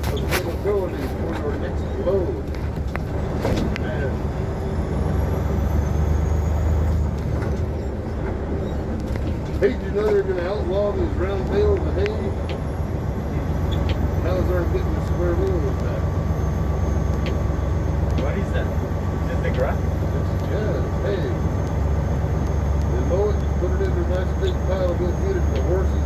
So the middle going is for your next load. Man. Hey, did you know they're going to outlaw these round bales of hay? How's our getting the square wheels back? What is that? Is it the grass? Yeah, hay. They mow it, put it in a nice big pile, go feed it to the horses